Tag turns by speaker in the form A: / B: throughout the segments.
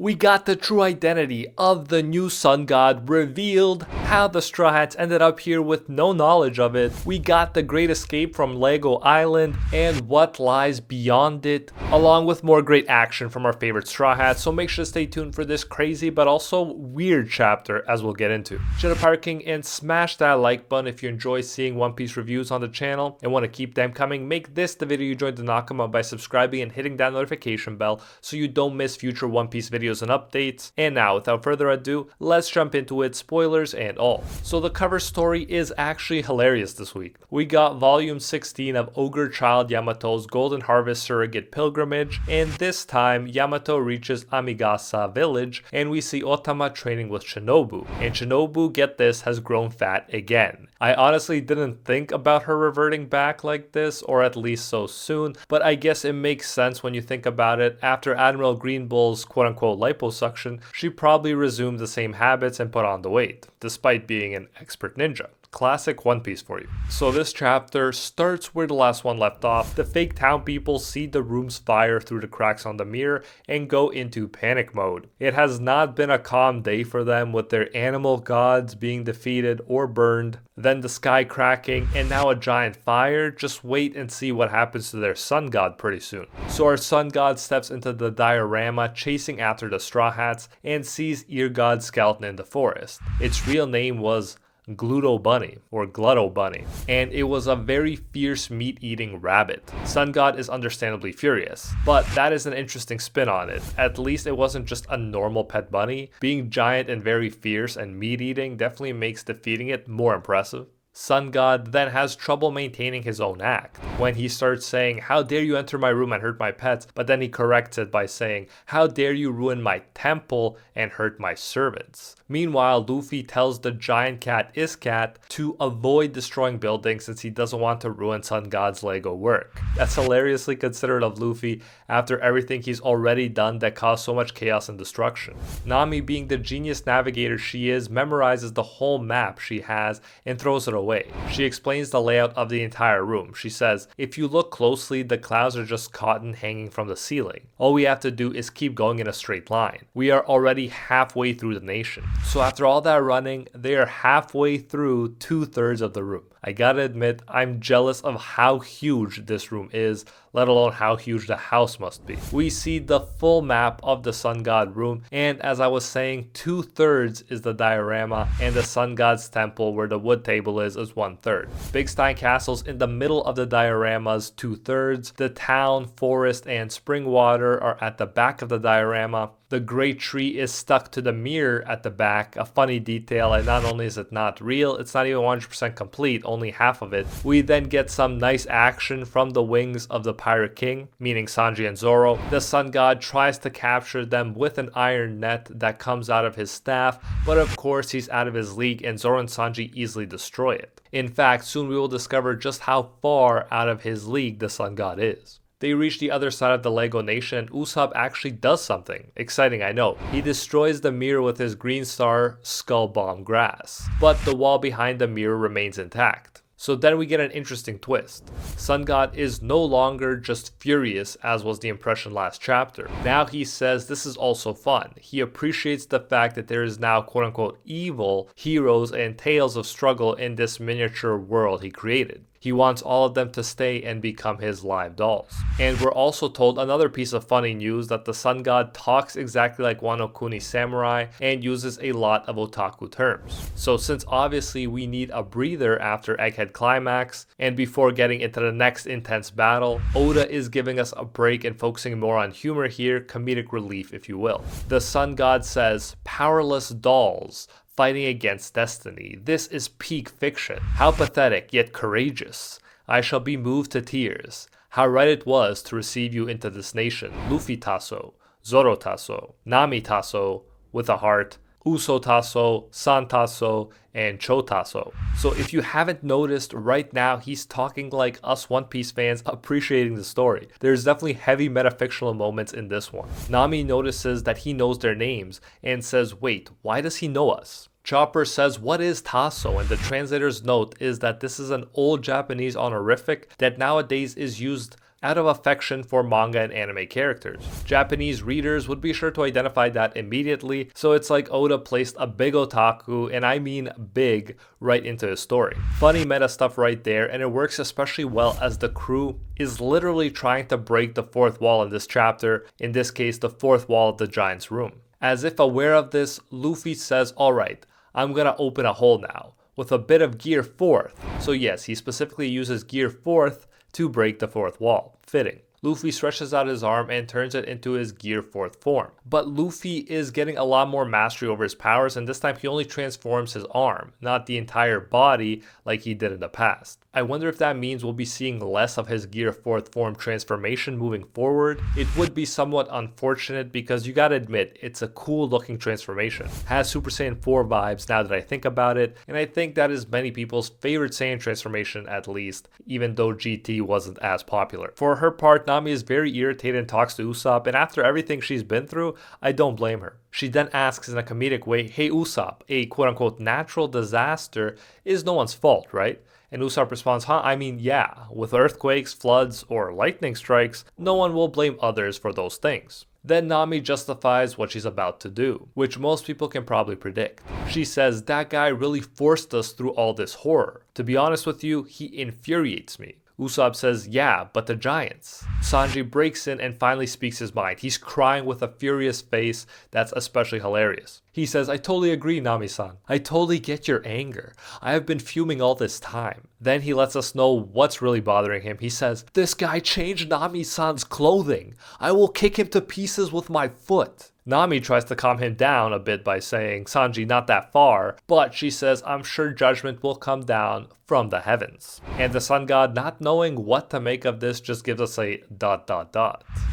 A: We got the true identity of the new Sun God revealed, how the Straw Hats ended up here with no knowledge of it. We got the great escape from Lego Island and what lies beyond it, along with more great action from our favorite Straw Hats. So make sure to stay tuned for this crazy but also weird chapter as we'll get into. Shut Pirate King and smash that like button if you enjoy seeing One Piece reviews on the channel and want to keep them coming. Make this the video you join the Nakama by subscribing and hitting that notification bell so you don't miss future One Piece videos and updates. And now, without further ado, let's jump into it, spoilers and all. So the cover story is actually hilarious this week. We got volume 16 of Ogre Child Yamato's Golden Harvest Surrogate Pilgrimage, and this time Yamato reaches Amigasa village and we see Otama training with Shinobu. And Shinobu, get this, has grown fat again. I honestly didn't think about her reverting back like this, or at least so soon, but I guess it makes sense when you think about it. After Admiral Green Bull's quote-unquote liposuction, she probably resumed the same habits and put on the weight, despite being an expert ninja. Classic One Piece for you. So this chapter starts where the last one left off. The fake town people see the room's fire through the cracks on the mirror and go into panic mode. It has not been a calm day for them, with their animal gods being defeated or burned, then the sky cracking, and now a giant fire. Just wait and see what happens to their sun god pretty soon. So our sun god steps into the diorama chasing after the Straw Hats and sees Ear God's skeleton in the forest. Its real name was Glutto Bunny, or Glutto Bunny, and it was a very fierce meat-eating rabbit. Sun God is understandably furious, but that is an interesting spin on it. At least it wasn't just a normal pet bunny. Being giant and very fierce and meat-eating definitely makes defeating it more impressive. Sun God then has trouble maintaining his own act when he starts saying, "How dare you enter my room and hurt my pets?" But then he corrects it by saying, "How dare you ruin my temple and hurt my servants?" Meanwhile, Luffy tells the giant cat Iscat to avoid destroying buildings since he doesn't want to ruin Sun God's Lego work. That's hilariously considerate of Luffy after everything he's already done that caused so much chaos and destruction. Nami, being the genius navigator she is, memorizes the whole map she has and throws it away. She explains the layout of the entire room. She says, "If you look closely, the clouds are just cotton hanging from the ceiling. All we have to do is keep going in a straight line. We are already halfway through the nation." So after all that running, they are halfway through 2/3 of the room. I gotta admit, I'm jealous of how huge this room is, let alone how huge the house must be. We see the full map of the Sun God room, and as I was saying, 2/3 is the diorama, and the Sun God's temple, where the wood table is 1/3. Big Stein Castle's in the middle of the dioramas, 2/3. The town, forest, and spring water are at the back of the diorama. The great tree is stuck to the mirror at the back, a funny detail, and not only is it not real, it's not even 100% complete, only half of it. We then get some nice action from the wings of the Pirate King, meaning Sanji and Zoro. The Sun God tries to capture them with an iron net that comes out of his staff, but of course he's out of his league and Zoro and Sanji easily destroy it. In fact, soon we will discover just how far out of his league the Sun God is. They reach the other side of the Lego Nation and Usopp actually does something. Exciting, I know. He destroys the mirror with his Green Star Skull Bomb Grass, but the wall behind the mirror remains intact. So then we get an interesting twist. Sun God is no longer just furious, as was the impression last chapter. Now he says this is also fun. He appreciates the fact that there is now quote-unquote evil heroes and tales of struggle in this miniature world he created. He wants all of them to stay and become his live dolls. And we're also told another piece of funny news, that the Sun God talks exactly like Wano Kuni Samurai and uses a lot of otaku terms. So since obviously we need a breather after Egghead Climax and before getting into the next intense battle, Oda is giving us a break and focusing more on humor here, comedic relief if you will. The Sun God says, "Powerless dolls fighting against destiny. This is peak fiction. How pathetic, yet courageous. I shall be moved to tears. How right it was to receive you into this nation. Luffy Tasso, Zoro Tasso, Nami Tasso with a heart, Uso Tasso, San Tasso, and Cho Tasso." So if you haven't noticed, right now he's talking like us One Piece fans appreciating the story. There's definitely heavy metafictional moments in this one. Nami notices that he knows their names and says, "Wait, why does he know us?" Chopper says, "What is Tasso?" And the translator's note is that this is an old Japanese honorific that nowadays is used out of affection for manga and anime characters. Japanese readers would be sure to identify that immediately, so it's like Oda placed a big otaku, and I mean big, right into his story. Funny meta stuff right there, and it works especially well as the crew is literally trying to break the fourth wall in this chapter, in this case the fourth wall of the giant's room. As if aware of this, Luffy says, alright, I'm gonna open a hole now, with a bit of gear fourth. So yes, he specifically uses gear fourth to break the fourth wall. Fitting. Luffy stretches out his arm and turns it into his gear fourth form. But Luffy is getting a lot more mastery over his powers, and this time he only transforms his arm, not the entire body like he did in the past. I wonder if that means we'll be seeing less of his gear fourth form transformation moving forward. It would be somewhat unfortunate because you gotta admit, it's a cool looking transformation. Has Super Saiyan 4 vibes now that I think about it, and I think that is many people's favorite Saiyan transformation at least, even though GT wasn't as popular. For her part, Nami is very irritated and talks to Usopp, and after everything she's been through, I don't blame her. She then asks in a comedic way, hey Usopp, a quote-unquote natural disaster is no one's fault, right? And Usopp responds, I mean, yeah, with earthquakes, floods, or lightning strikes, no one will blame others for those things. Then Nami justifies what she's about to do, which most people can probably predict. She says, that guy really forced us through all this horror. To be honest with you, he infuriates me. Usopp says, yeah, but the giants. Sanji breaks in and finally speaks his mind. He's crying with a furious face that's especially hilarious. He says, I totally agree, Nami-san. I totally get your anger. I have been fuming all this time. Then he lets us know what's really bothering him. He says, this guy changed Nami-san's clothing. I will kick him to pieces with my foot. Nami tries to calm him down a bit by saying, Sanji, not that far, but she says, I'm sure judgment will come down from the heavens. And the sun god, not knowing what to make of this, just gives us a ...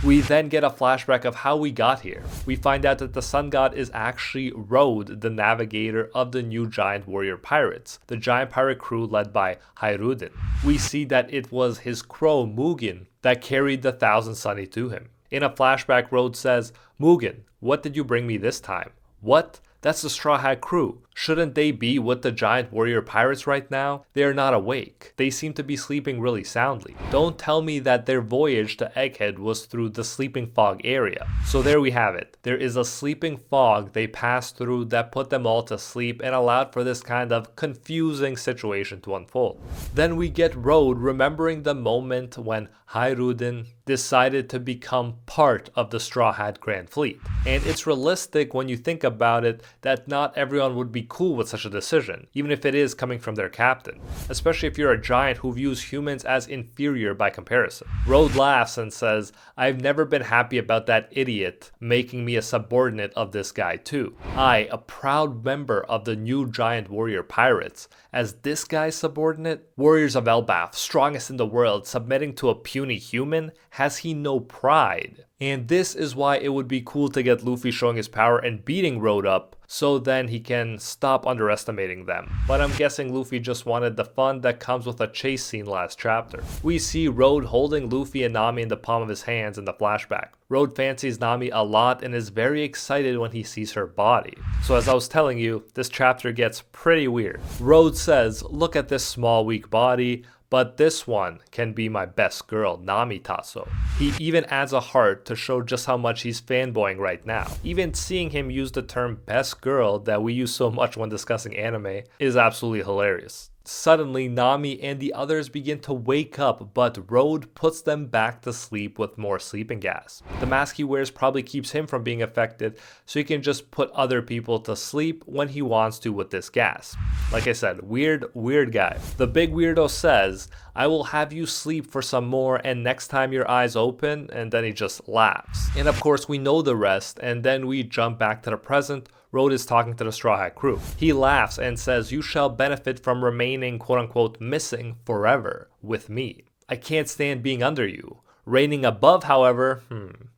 A: We then get a flashback of how we got here. We find out that the sun god is actually Road, the navigator of the new giant warrior pirates, the giant pirate crew led by Hairuden. We see that it was his crow, Mugen, that carried the Thousand Sunny to him. In a flashback, Road says, Mugen, what did you bring me this time? What? That's the Straw Hat crew. Shouldn't they be with the giant warrior pirates right now? They are not awake. They seem to be sleeping really soundly. Don't tell me that their voyage to Egghead was through the sleeping fog area. So there we have it. There is a sleeping fog they passed through that put them all to sleep and allowed for this kind of confusing situation to unfold. Then we get Road remembering the moment when Hairuden decided to become part of the Straw Hat Grand Fleet. And it's realistic when you think about it that not everyone would be cool with such a decision, even if it is coming from their captain, especially if you're a giant who views humans as inferior by comparison. Road laughs and says, I've never been happy about that idiot making me a subordinate of this guy too. I, a proud member of the new giant warrior pirates, as this guy's subordinate? Warriors of Elbaf, strongest in the world, submitting to a puny human? Has he no pride? And this is why it would be cool to get Luffy showing his power and beating Road up, so then he can stop underestimating them. But I'm guessing Luffy just wanted the fun that comes with a chase scene last chapter. We see Road holding Luffy and Nami in the palm of his hands in the flashback. Road fancies Nami a lot and is very excited when he sees her body. So as I was telling you, this chapter gets pretty weird. Road says, look at this small weak body, but this one can be my best girl, Namitaso. He even adds a heart to show just how much he's fanboying right now. Even seeing him use the term best girl that we use so much when discussing anime is absolutely hilarious. Suddenly, Nami and the others begin to wake up, but Road puts them back to sleep with more sleeping gas. The mask he wears probably keeps him from being affected, so he can just put other people to sleep when he wants to with this gas. Like I said, weird guy. The big weirdo says, I will have you sleep for some more and next time your eyes open, and then he just laughs. And of course we know the rest, and then we jump back to the present. Road is talking to the Straw Hat crew. He laughs and says, you shall benefit from remaining quote-unquote missing forever with me. I can't stand being under you. Reigning above, however,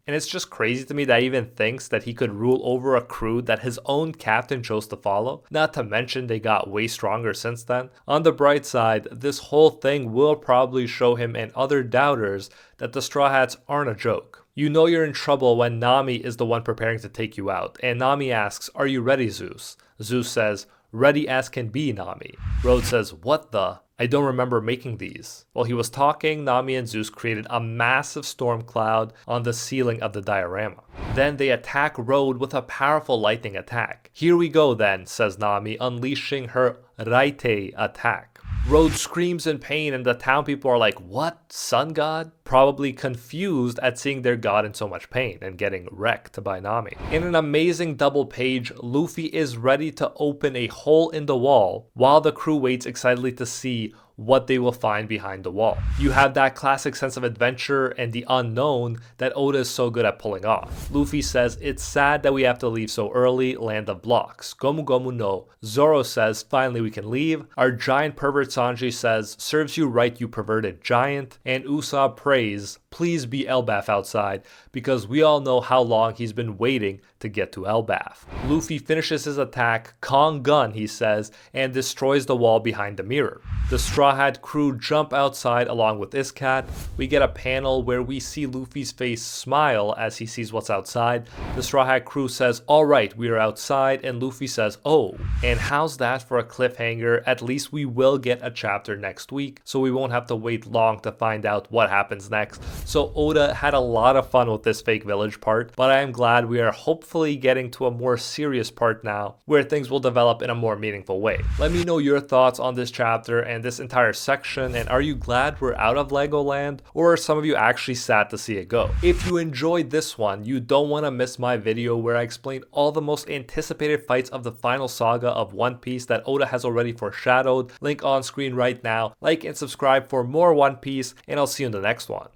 A: And it's just crazy to me that he even thinks that he could rule over a crew that his own captain chose to follow. Not to mention they got way stronger since then. On the bright side, this whole thing will probably show him and other doubters that the Straw Hats aren't a joke. You know you're in trouble when Nami is the one preparing to take you out, and Nami asks, are you ready, Zeus? Zeus says, ready as can be, Nami. Road says, what the? I don't remember making these. While he was talking, Nami and Zeus created a massive storm cloud on the ceiling of the diorama. Then they attack Road with a powerful lightning attack. Here we go then, says Nami, unleashing her Raite attack. Road screams in pain and the town people are like, what? Sun God? Probably confused at seeing their god in so much pain and getting wrecked by Nami. In an amazing double page, Luffy is ready to open a hole in the wall while the crew waits excitedly to see what they will find behind the wall. You have that classic sense of adventure and the unknown that Oda is so good at pulling off. Luffy says, it's sad that we have to leave so early, land of blocks. Gomu Gomu no. Zoro says, finally we can leave. Our giant pervert Sanji says, serves you right you perverted giant. And Usopp prays, please be Elbaf outside, because we all know how long he's been waiting to get to Elbaf. Luffy finishes his attack, Kong Gun he says, and destroys the wall behind the mirror. The Straw Hat crew jump outside along with Iscat. We get a panel where we see Luffy's face smile as he sees what's outside. The Straw Hat crew says, alright, we are outside, and Luffy says, oh. And how's that for a cliffhanger? At least we will get a chapter next week, so we won't have to wait long to find out what happens next. So Oda had a lot of fun with this fake village part, but I am glad we are hopefully getting to a more serious part now, where things will develop in a more meaningful way. Let me know your thoughts on this chapter and this entire section, and are you glad we're out of Legoland, or are some of you actually sad to see it go? If you enjoyed this one, you don't want to miss my video where I explain all the most anticipated fights of the final saga of One Piece that Oda has already foreshadowed. Link on screen right now. Like and subscribe for more One Piece, and I'll see you in the next one.